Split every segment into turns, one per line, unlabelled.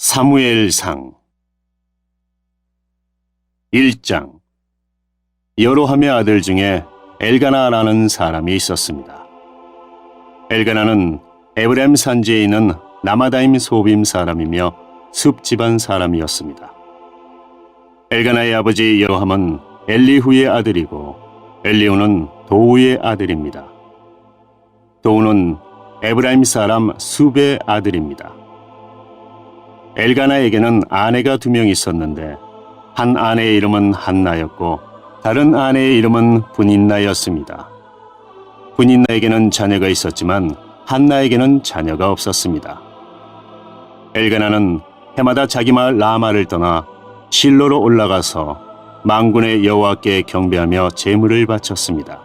사무엘상 1장. 여로함의 아들 중에 엘가나라는 사람이 있었습니다. 엘가나는 에브라임 산지에 있는 라마다임 소빔 사람이며 숲 집안 사람이었습니다. 엘가나의 아버지 여로함은 엘리후의 아들이고 엘리후는 도우의 아들입니다. 도우는 에브라임 사람 숲의 아들입니다. 엘가나에게는 아내가 2명 있었는데 한 아내의 이름은 한나였고 다른 아내의 이름은 브닌나였습니다. 브닌나에게는 자녀가 있었지만 한나에게는 자녀가 없었습니다. 엘가나는 해마다 자기 마을 라마를 떠나 실로로 올라가서 만군의 여호와께 경배하며 제물을 바쳤습니다.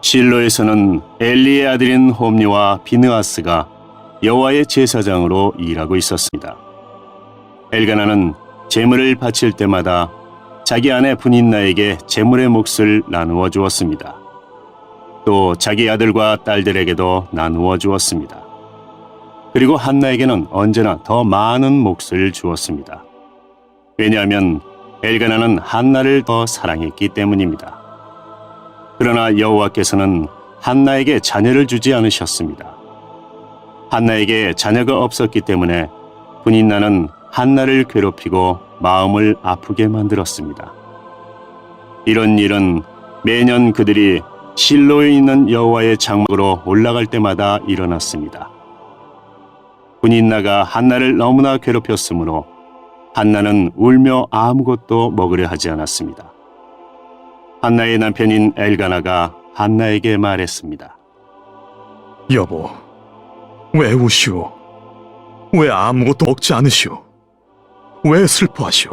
실로에서는 엘리의 아들인 홈리와 비느하스가 여호와의 제사장으로 일하고 있었습니다. 엘가나는 제물을 바칠 때마다 자기 아내 브닌나에게 제물의 몫을 나누어 주었습니다. 또 자기 아들과 딸들에게도 나누어 주었습니다. 그리고 한나에게는 언제나 더 많은 몫을 주었습니다. 왜냐하면 엘가나는 한나를 더 사랑했기 때문입니다. 그러나 여호와께서는 한나에게 자녀를 주지 않으셨습니다. 한나에게 자녀가 없었기 때문에 브닌나는 한나를 괴롭히고 마음을 아프게 만들었습니다. 이런 일은 매년 그들이 실로에 있는 여호와의 장막으로 올라갈 때마다 일어났습니다. 브닌나가 한나를 너무나 괴롭혔으므로 한나는 울며 아무것도 먹으려 하지 않았습니다. 한나의 남편인 엘가나가 한나에게 말했습니다.
여보, 왜 우시오? 왜 아무것도 먹지 않으시오? 왜 슬퍼하시오?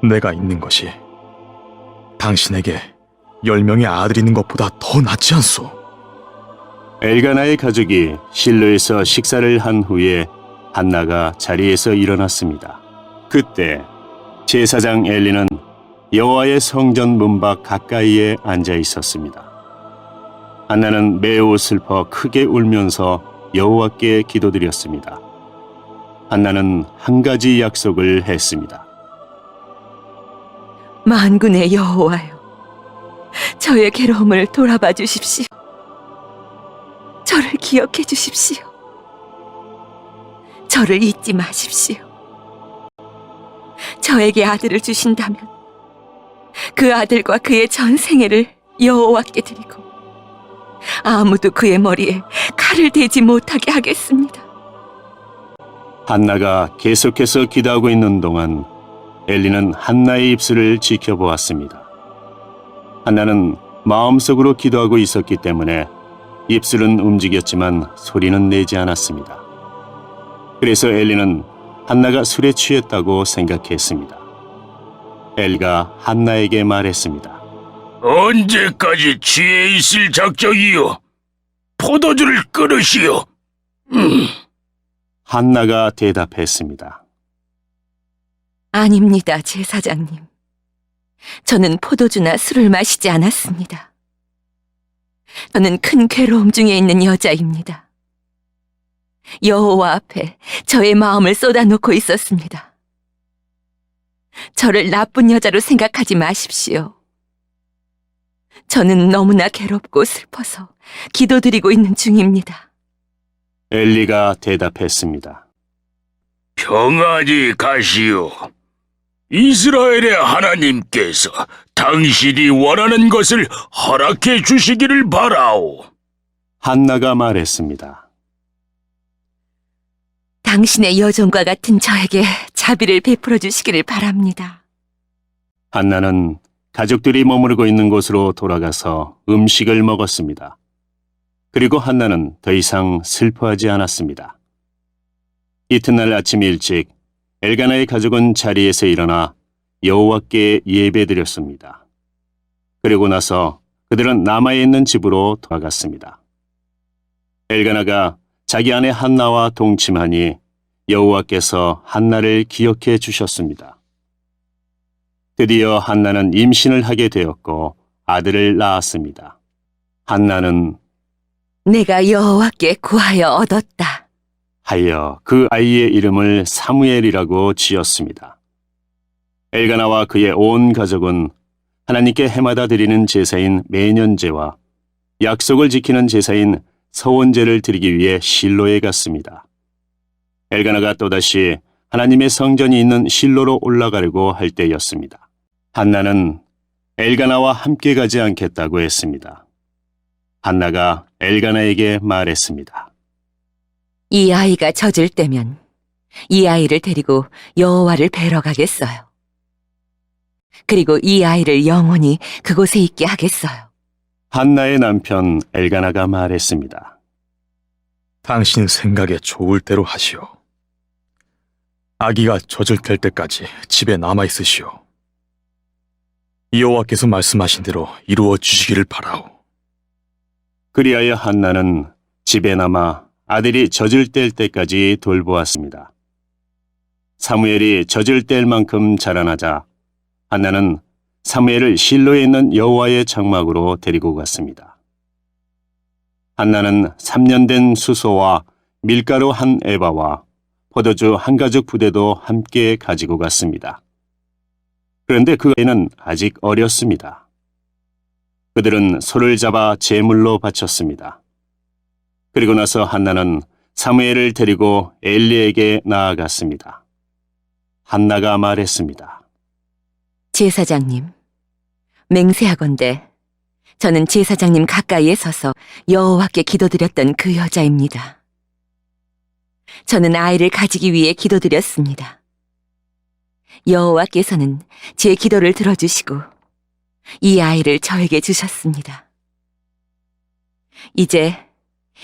내가 있는 것이 당신에게 10명의 아들이 있는 것보다 더 낫지 않소?
엘가나의 가족이 실로에서 식사를 한 후에 한나가 자리에서 일어났습니다. 그때 제사장 엘리는 여호와의 성전 문 밖 가까이에 앉아 있었습니다. 한나는 매우 슬퍼 크게 울면서 여호와께 기도드렸습니다. 한나는 한 가지 약속을 했습니다.
만군의 여호와여, 저의 괴로움을 돌아봐 주십시오. 저를 기억해 주십시오. 저를 잊지 마십시오. 저에게 아들을 주신다면 그 아들과 그의 전 생애를 여호와께 드리고 아무도 그의 머리에 칼을 대지 못하게 하겠습니다.
한나가 계속해서 기도하고 있는 동안 엘리는 한나의 입술을 지켜보았습니다. 한나는 마음속으로 기도하고 있었기 때문에 입술은 움직였지만 소리는 내지 않았습니다. 그래서 엘리는 한나가 술에 취했다고 생각했습니다. 엘리가 한나에게 말했습니다.
언제까지 취해 있을 작정이요? 포도주를 끊으시오.
한나가 대답했습니다.
아닙니다, 제사장님. 저는 포도주나 술을 마시지 않았습니다. 저는 큰 괴로움 중에 있는 여자입니다. 여호와 앞에 저의 마음을 쏟아놓고 있었습니다. 저를 나쁜 여자로 생각하지 마십시오. 저는 너무나 괴롭고 슬퍼서 기도드리고 있는 중입니다.
엘리가 대답했습니다.
평안히 가시오. 이스라엘의 하나님께서 당신이 원하는 것을 허락해 주시기를 바라오.
한나가 말했습니다.
당신의 여종과 같은 저에게 자비를 베풀어 주시기를 바랍니다.
한나는 가족들이 머무르고 있는 곳으로 돌아가서 음식을 먹었습니다. 그리고 한나는 더 이상 슬퍼하지 않았습니다. 이튿날 아침 일찍 엘가나의 가족은 자리에서 일어나 여호와께 예배드렸습니다. 그리고 나서 그들은 남아에 있는 집으로 돌아갔습니다. 엘가나가 자기 아내 한나와 동침하니 여호와께서 한나를 기억해 주셨습니다. 드디어 한나는 임신을 하게 되었고 아들을 낳았습니다. 한나는
내가 여호와께 구하여 얻었다.
하여 그 아이의 이름을 사무엘이라고 지었습니다. 엘가나와 그의 온 가족은 하나님께 해마다 드리는 제사인 매년제와 약속을 지키는 제사인 서원제를 드리기 위해 실로에 갔습니다. 엘가나가 또다시 하나님의 성전이 있는 실로로 올라가려고 할 때였습니다. 한나는 엘가나와 함께 가지 않겠다고 했습니다. 한나가 엘가나에게 말했습니다.
이 아이가 젖을 때면 이 아이를 데리고 여호와를 뵈러 가겠어요. 그리고 이 아이를 영원히 그곳에 있게 하겠어요.
한나의 남편 엘가나가 말했습니다.
당신 생각에 좋을 대로 하시오. 아기가 젖을 뗄 때까지 집에 남아 있으시오. 여호와께서 말씀하신 대로 이루어 주시기를 바라오.
그리하여 한나는 집에 남아 아들이 젖을 뗄 때까지 돌보았습니다. 사무엘이 젖을 뗄 만큼 자라나자 한나는 사무엘을 실로에 있는 여호와의 장막으로 데리고 갔습니다. 한나는 3년 된 수소와 밀가루 한 에바와 포도주 한 가죽 부대도 함께 가지고 갔습니다. 그런데 그 애는 아직 어렸습니다. 그들은 소를 잡아 제물로 바쳤습니다. 그리고 나서 한나는 사무엘을 데리고 엘리에게 나아갔습니다. 한나가 말했습니다.
제사장님, 맹세하건대 저는 제사장님 가까이에 서서 여호와께 기도드렸던 그 여자입니다. 저는 아이를 가지기 위해 기도드렸습니다. 여호와께서는 제 기도를 들어주시고 이 아이를 저에게 주셨습니다. 이제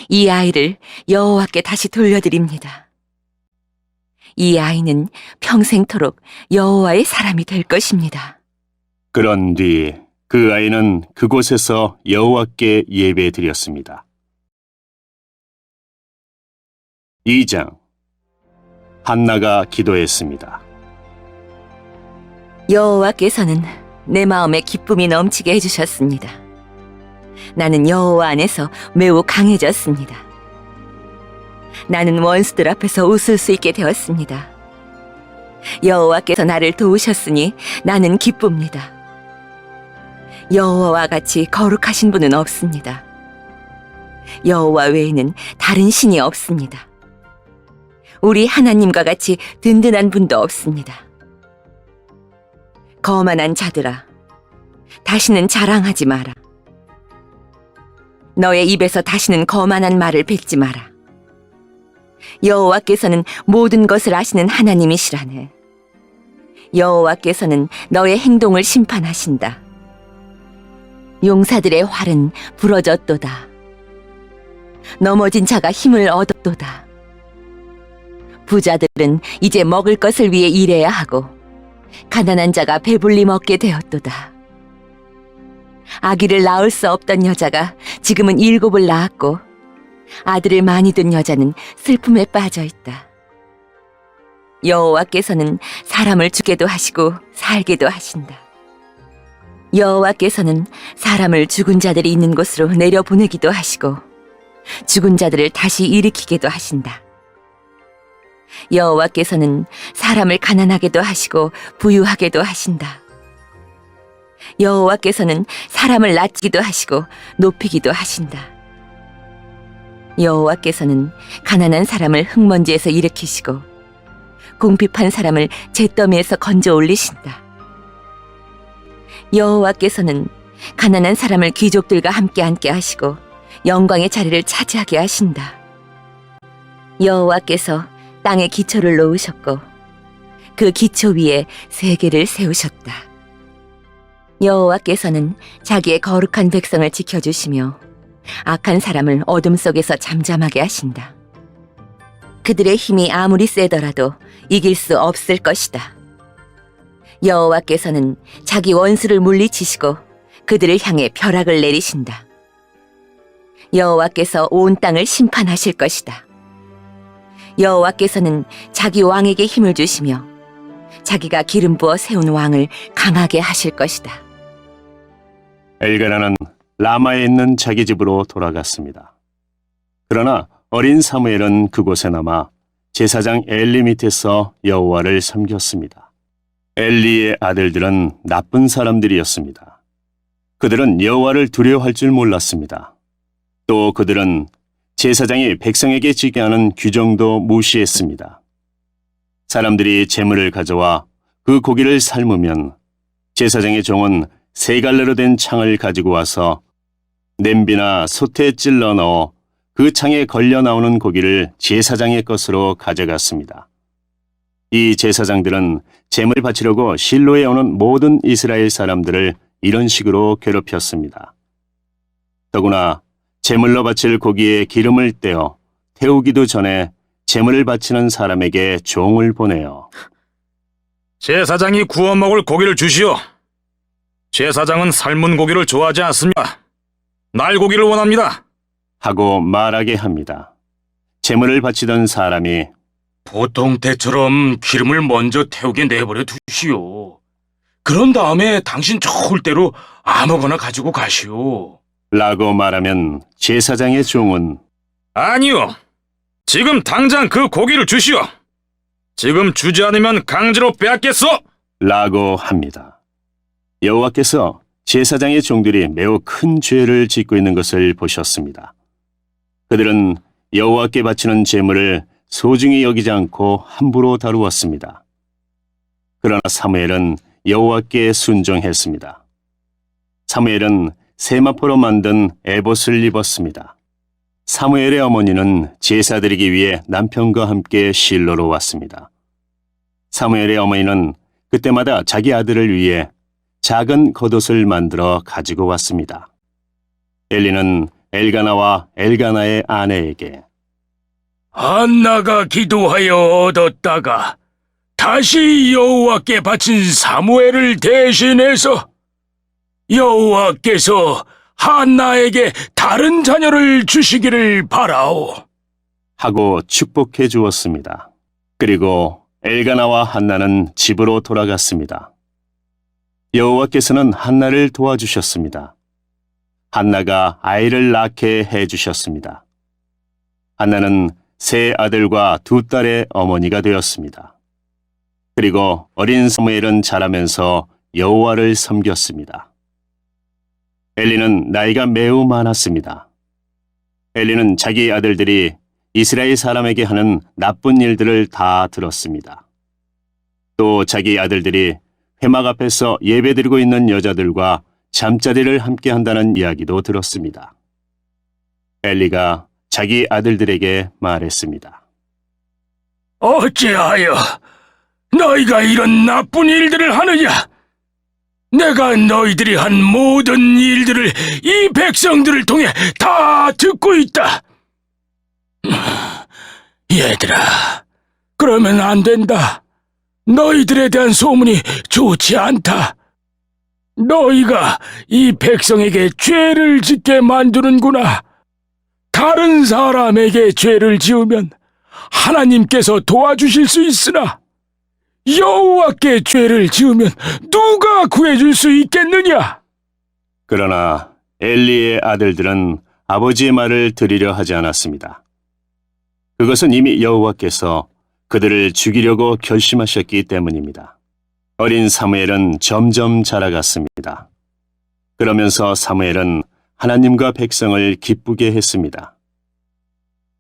이 아이를 여호와께 다시 돌려드립니다. 이 아이는 평생토록 여호와의 사람이 될 것입니다.
그런 뒤 그 아이는 그곳에서 여호와께 예배드렸습니다. 2장 한나가 기도했습니다.
여호와께서는 내 마음에 기쁨이 넘치게 해주셨습니다. 나는 여호와 안에서 매우 강해졌습니다. 나는 원수들 앞에서 웃을 수 있게 되었습니다. 여호와께서 나를 도우셨으니 나는 기쁩니다. 여호와와 같이 거룩하신 분은 없습니다. 여호와 외에는 다른 신이 없습니다. 우리 하나님과 같이 든든한 분도 없습니다. 거만한 자들아, 다시는 자랑하지 마라. 너의 입에서 다시는 거만한 말을 뱉지 마라. 여호와께서는 모든 것을 아시는 하나님이시라네. 여호와께서는 너의 행동을 심판하신다. 용사들의 활은 부러졌도다. 넘어진 자가 힘을 얻었도다. 부자들은 이제 먹을 것을 위해 일해야 하고 가난한 자가 배불리 먹게 되었도다. 아기를 낳을 수 없던 여자가 지금은 7을 낳았고 아들을 많이 둔 여자는 슬픔에 빠져 있다. 여호와께서는 사람을 죽게도 하시고 살게도 하신다. 여호와께서는 사람을 죽은 자들이 있는 곳으로 내려보내기도 하시고 죽은 자들을 다시 일으키게도 하신다. 여호와께서는 사람을 가난하게도 하시고 부유하게도 하신다. 여호와께서는 사람을 낮기도 하시고 높이기도 하신다. 여호와께서는 가난한 사람을 흙먼지에서 일으키시고 궁핍한 사람을 잿더미에서 건져 올리신다. 여호와께서는 가난한 사람을 귀족들과 함께 앉게 하시고 영광의 자리를 차지하게 하신다. 여호와께서 땅에 기초를 놓으셨고 그 기초 위에 세계를 세우셨다. 여호와께서는 자기의 거룩한 백성을 지켜주시며 악한 사람을 어둠 속에서 잠잠하게 하신다. 그들의 힘이 아무리 세더라도 이길 수 없을 것이다. 여호와께서는 자기 원수를 물리치시고 그들을 향해 벼락을 내리신다. 여호와께서 온 땅을 심판하실 것이다. 여호와께서는 자기 왕에게 힘을 주시며 자기가 기름 부어 세운 왕을 강하게 하실 것이다.
엘가나는 라마에 있는 자기 집으로 돌아갔습니다. 그러나 어린 사무엘은 그곳에 남아 제사장 엘리 밑에서 여호와를 섬겼습니다. 엘리의 아들들은 나쁜 사람들이었습니다. 그들은 여호와를 두려워할 줄 몰랐습니다. 또 그들은 제사장이 백성에게 지게 하는 규정도 무시했습니다. 사람들이 제물을 가져와 그 고기를 삶으면 제사장의 종은 세 갈래로 된 창을 가지고 와서 냄비나 솥에 찔러 넣어 그 창에 걸려 나오는 고기를 제사장의 것으로 가져갔습니다. 이 제사장들은 제물 바치려고 실로에 오는 모든 이스라엘 사람들을 이런 식으로 괴롭혔습니다. 더구나 제물로 바칠 고기에 기름을 떼어 태우기도 전에 제물을 바치는 사람에게 종을 보내요.
제사장이 구워 먹을 고기를 주시오. 제사장은 삶은 고기를 좋아하지 않습니다. 날고기를 원합니다.
하고 말하게 합니다. 제물을 바치던 사람이
보통 때처럼 기름을 먼저 태우게 내버려 두시오. 그런 다음에 당신 좋을 대로 아무거나 가지고 가시오.
라고 말하면 제사장의 종은
아니요. 지금 당장 그 고기를 주시오. 지금 주지 않으면 강제로 빼앗겠소.
라고 합니다. 여호와께서 제사장의 종들이 매우 큰 죄를 짓고 있는 것을 보셨습니다. 그들은 여호와께 바치는 제물을 소중히 여기지 않고 함부로 다루었습니다. 그러나 사무엘은 여호와께 순종했습니다. 사무엘은 세마포로 만든 에봇을 입었습니다. 사무엘의 어머니는 제사 드리기 위해 남편과 함께 실로로 왔습니다. 사무엘의 어머니는 그때마다 자기 아들을 위해 작은 겉옷을 만들어 가지고 왔습니다. 엘리는 엘가나와 엘가나의 아내에게
한나가 기도하여 얻었다가 다시 여호와께 바친 사무엘을 대신해서 여호와께서 한나에게 다른 자녀를 주시기를 바라오.
하고 축복해 주었습니다. 그리고 엘가나와 한나는 집으로 돌아갔습니다. 여호와께서는 한나를 도와주셨습니다. 한나가 아이를 낳게 해주셨습니다. 한나는 세 아들과 두 딸의 어머니가 되었습니다. 그리고 어린 사무엘은 자라면서 여호와를 섬겼습니다. 엘리는 나이가 매우 많았습니다. 엘리는 자기 아들들이 이스라엘 사람에게 하는 나쁜 일들을 다 들었습니다. 또 자기 아들들이 회막 앞에서 예배드리고 있는 여자들과 잠자리를 함께 한다는 이야기도 들었습니다. 엘리가 자기 아들들에게 말했습니다.
어찌하여 너희가 이런 나쁜 일들을 하느냐? 내가 너희들이 한 모든 일들을 이 백성들을 통해 다 듣고 있다. 얘들아, 그러면 안 된다. 너희들에 대한 소문이 좋지 않다. 너희가 이 백성에게 죄를 짓게 만드는구나. 다른 사람에게 죄를 지으면 하나님께서 도와주실 수 있으나 여호와께 죄를 지으면 누가 구해줄 수 있겠느냐?
그러나 엘리의 아들들은 아버지의 말을 들으려 하지 않았습니다. 그것은 이미 여호와께서 그들을 죽이려고 결심하셨기 때문입니다. 어린 사무엘은 점점 자라갔습니다. 그러면서 사무엘은 하나님과 백성을 기쁘게 했습니다.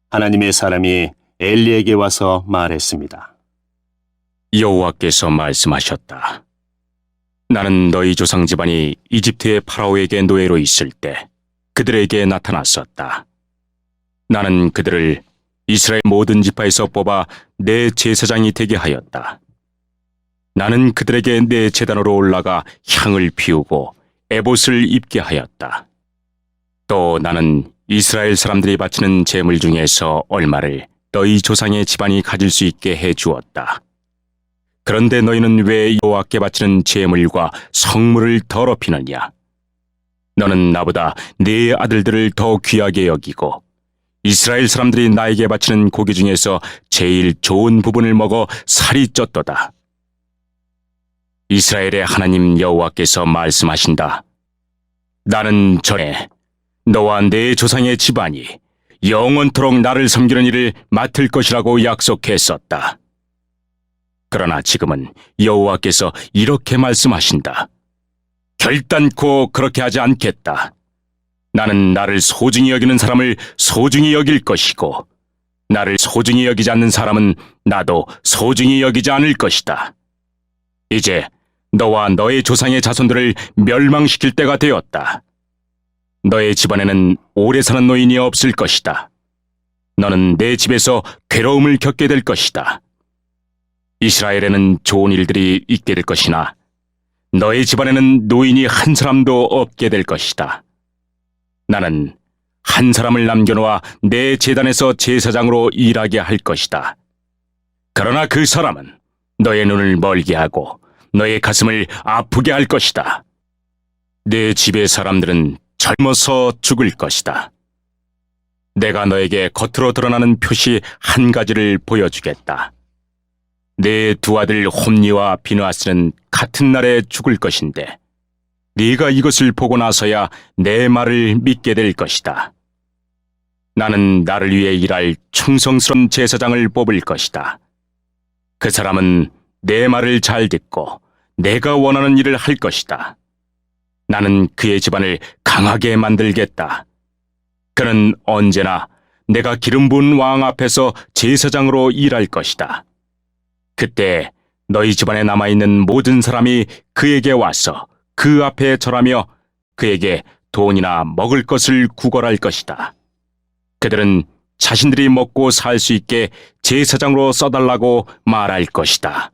하나님의 사람이 엘리에게 와서 말했습니다.
여호와께서 말씀하셨다. 나는 너희 조상 집안이 이집트의 파라오에게 노예로 있을 때 그들에게 나타났었다. 나는 그들을 이스라엘 모든 지파에서 뽑아 내 제사장이 되게 하였다. 나는 그들에게 내 제단으로 올라가 향을 피우고 에봇을 입게 하였다. 또 나는 이스라엘 사람들이 바치는 제물 중에서 얼마를 너희 조상의 집안이 가질 수 있게 해 주었다. 그런데 너희는 왜 여호와께 바치는 제물과 성물을 더럽히느냐? 너는 나보다 네 아들들을 더 귀하게 여기고 이스라엘 사람들이 나에게 바치는 고기 중에서 제일 좋은 부분을 먹어 살이 쪘도다. 이스라엘의 하나님 여호와께서 말씀하신다. 나는 전에 너와 내 조상의 집안이 영원토록 나를 섬기는 일을 맡을 것이라고 약속했었다. 그러나 지금은 여호와께서 이렇게 말씀하신다. 결단코 그렇게 하지 않겠다. 나는 나를 소중히 여기는 사람을 소중히 여길 것이고 나를 소중히 여기지 않는 사람은 나도 소중히 여기지 않을 것이다. 이제 너와 너의 조상의 자손들을 멸망시킬 때가 되었다. 너의 집안에는 오래 사는 노인이 없을 것이다. 너는 내 집에서 괴로움을 겪게 될 것이다. 이스라엘에는 좋은 일들이 있게 될 것이나 너의 집안에는 노인이 한 사람도 없게 될 것이다. 나는 한 사람을 남겨놓아 내 제단에서 제사장으로 일하게 할 것이다. 그러나 그 사람은 너의 눈을 멀게 하고 너의 가슴을 아프게 할 것이다. 내 집의 사람들은 젊어서 죽을 것이다. 내가 너에게 겉으로 드러나는 표시 한 가지를 보여주겠다. 내 두 아들 홈니와 비느하스는 같은 날에 죽을 것인데 네가 이것을 보고 나서야 내 말을 믿게 될 것이다. 나는 나를 위해 일할 충성스러운 제사장을 뽑을 것이다. 그 사람은 내 말을 잘 듣고 내가 원하는 일을 할 것이다. 나는 그의 집안을 강하게 만들겠다. 그는 언제나 내가 기름 부은 왕 앞에서 제사장으로 일할 것이다. 그때 너희 집안에 남아있는 모든 사람이 그에게 와서 그 앞에 절하며 그에게 돈이나 먹을 것을 구걸할 것이다. 그들은 자신들이 먹고 살 수 있게 제사장으로 써달라고 말할 것이다.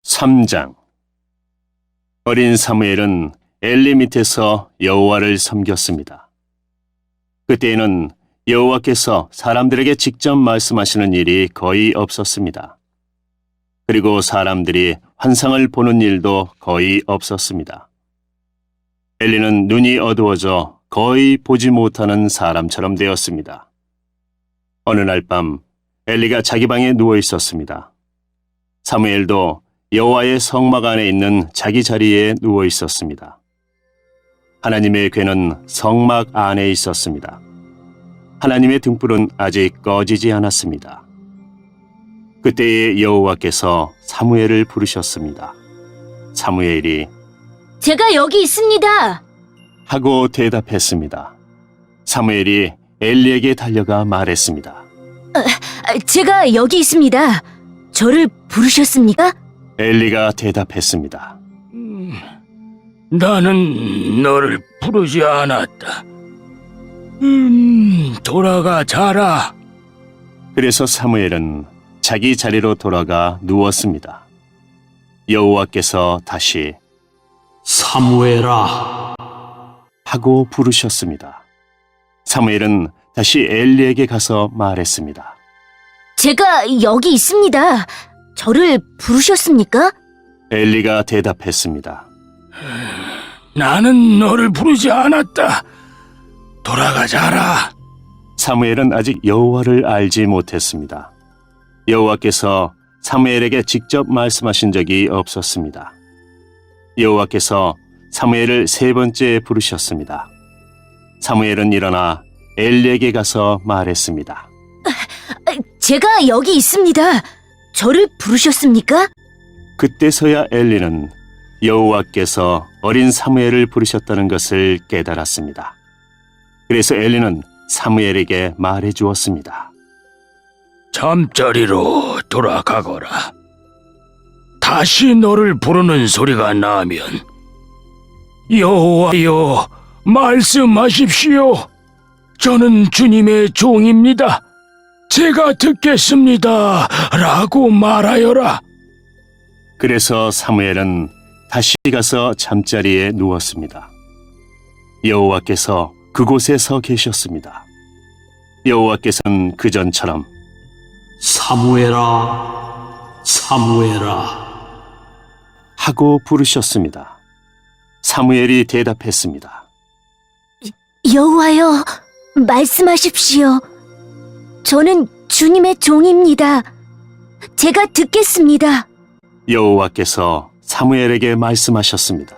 3장. 어린 사무엘은 엘리 밑에서 여호와를 섬겼습니다. 그때에는 여호와께서 사람들에게 직접 말씀하시는 일이 거의 없었습니다. 그리고 사람들이 환상을 보는 일도 거의 없었습니다. 엘리는 눈이 어두워져 거의 보지 못하는 사람처럼 되었습니다. 어느 날 밤 엘리가 자기 방에 누워 있었습니다. 사무엘도 여호와의 성막 안에 있는 자기 자리에 누워 있었습니다. 하나님의 궤는 성막 안에 있었습니다. 하나님의 등불은 아직 꺼지지 않았습니다. 그때에 여호와께서 사무엘을 부르셨습니다. 사무엘이
제가 여기 있습니다.
하고 대답했습니다. 사무엘이 엘리에게 달려가 말했습니다.
제가 여기 있습니다. 저를 부르셨습니까?
엘리가 대답했습니다.
나는 너를 부르지 않았다. 돌아가 자라.
그래서 사무엘은 자기 자리로 돌아가 누웠습니다. 여호와께서 다시
사무엘아,
하고 부르셨습니다. 사무엘은 다시 엘리에게 가서 말했습니다.
제가 여기 있습니다. 저를 부르셨습니까?
엘리가 대답했습니다.
나는 너를 부르지 않았다. 돌아가 자라.
사무엘은 아직 여호와를 알지 못했습니다. 여호와께서 사무엘에게 직접 말씀하신 적이 없었습니다. 여호와께서 사무엘을 세 번째 부르셨습니다. 사무엘은 일어나 엘리에게 가서 말했습니다.
제가 여기 있습니다. 저를 부르셨습니까?
그때서야 엘리는 여호와께서 어린 사무엘을 부르셨다는 것을 깨달았습니다. 그래서 엘리는 사무엘에게 말해 주었습니다.
잠자리로 돌아가거라. 다시 너를 부르는 소리가 나면 여호와여 말씀하십시오. 저는 주님의 종입니다. 제가 듣겠습니다. 라고 말하여라.
그래서 사무엘은 다시 가서 잠자리에 누웠습니다. 여호와께서 그곳에 서 계셨습니다. 여호와께서는 그전처럼
사무엘아, 사무엘아.
하고 부르셨습니다. 사무엘이 대답했습니다.
여호와여, 말씀하십시오. 저는 주님의 종입니다. 제가 듣겠습니다.
여호와께서 사무엘에게 말씀하셨습니다.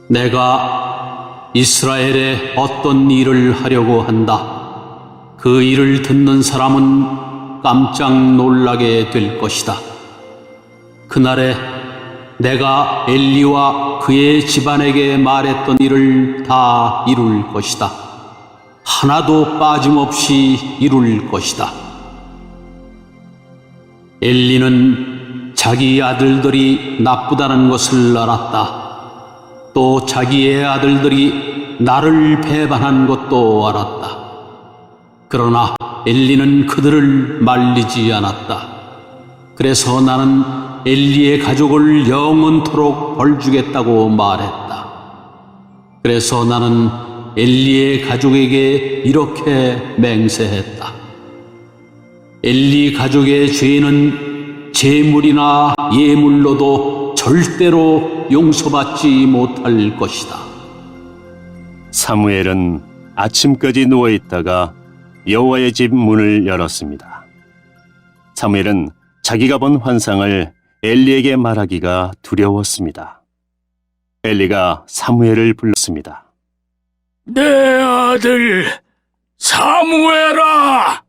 내가 이스라엘에 어떤 일을 하려고 한다. 그 일을 듣는 사람은 깜짝 놀라게 될 것이다. 그날에 내가 엘리와 그의 집안에게 말했던 일을 다 이룰 것이다. 하나도 빠짐없이 이룰 것이다. 엘리는 자기 아들들이 나쁘다는 것을 알았다. 또 자기의 아들들이 나를 배반한 것도 알았다. 그러나 엘리는 그들을 말리지 않았다. 그래서 나는 엘리의 가족을 영원토록 벌주겠다고 말했다. 그래서 나는 엘리의 가족에게 이렇게 맹세했다. 엘리 가족의 죄는 제물이나 예물로도 절대로 용서받지 못할 것이다.
사무엘은 아침까지 누워 있다가 여호와의 집 문을 열었습니다. 사무엘은 자기가 본 환상을 엘리에게 말하기가 두려웠습니다. 엘리가 사무엘을 불렀습니다.
내 아들 사무엘아!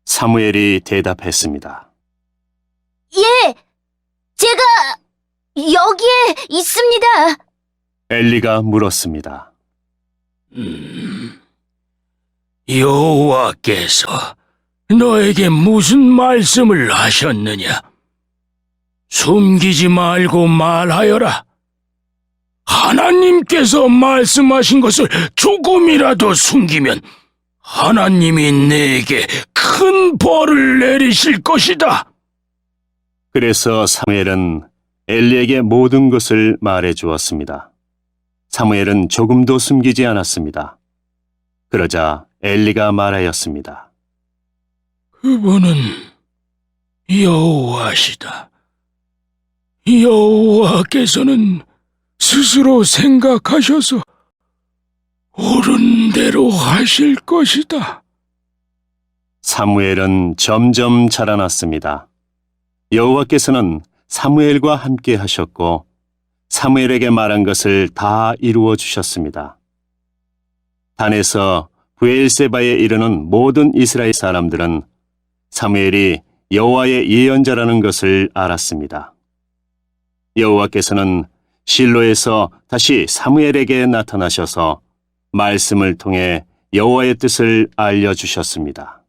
사무엘이 대답했습니다.
예, 제가 여기에 있습니다.
엘리가 물었습니다.
여호와께서 너에게 무슨 말씀을 하셨느냐? 숨기지 말고 말하여라. 하나님께서 말씀하신 것을 조금이라도 숨기면 하나님이 내게 큰 벌을 내리실 것이다.
그래서 사무엘은 엘리에게 모든 것을 말해 주었습니다. 사무엘은 조금도 숨기지 않았습니다. 그러자 엘리가 말하였습니다.
그분은 여호와시다. 여호와께서는 스스로 생각하셔서 옳은 대로 하실 것이다.
사무엘은 점점 자라났습니다. 여호와께서는 사무엘과 함께 하셨고 사무엘에게 말한 것을 다 이루어 주셨습니다. 단에서 브엘세바에 이르는 모든 이스라엘 사람들은 사무엘이 여호와의 예언자라는 것을 알았습니다. 여호와께서는 실로에서 다시 사무엘에게 나타나셔서 말씀을 통해 여호와의 뜻을 알려주셨습니다.